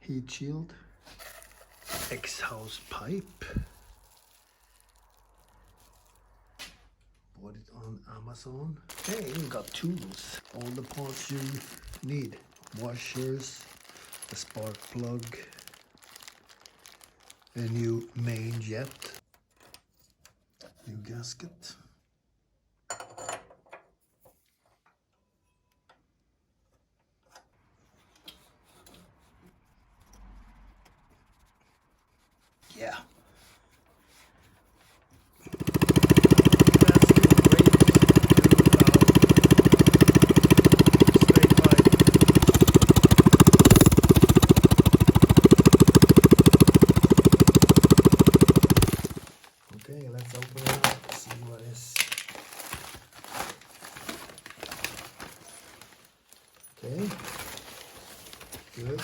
heat shield, exhaust pipe. Bought it on Amazon. Hey, you got tools. All the parts you need. Washers, a spark plug, a new main jet, new gasket. Yeah. Okay, let's open it up, see what is. Okay, good.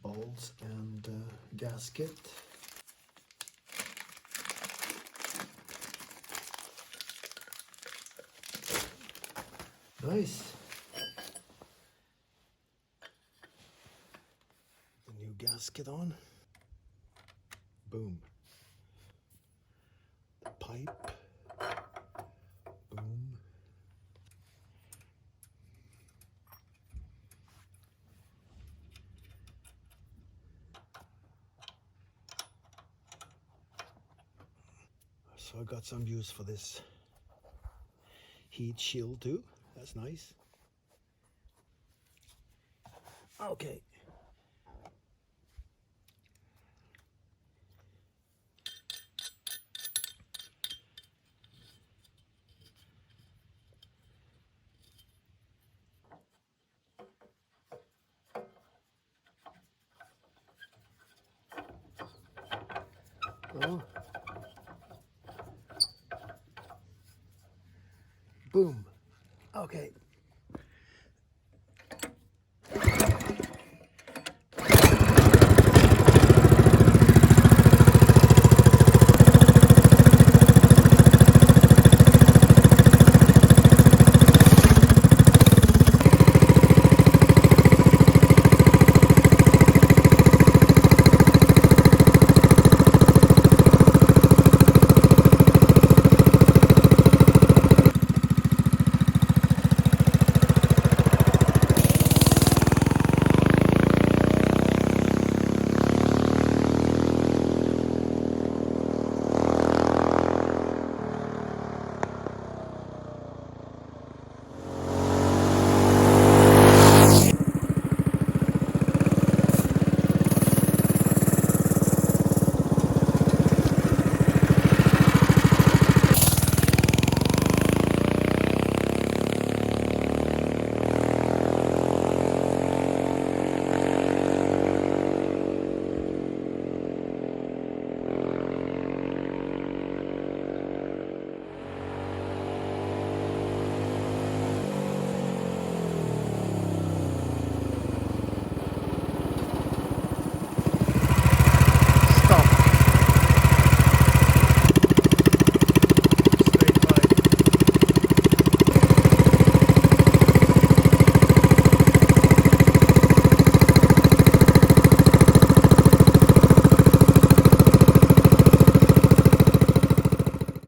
Bolts and gasket. Nice. The new gasket on. Boom. The pipe. Boom. So I got some use for this heat shield too. That's nice. Okay. Oh. Boom. Okay.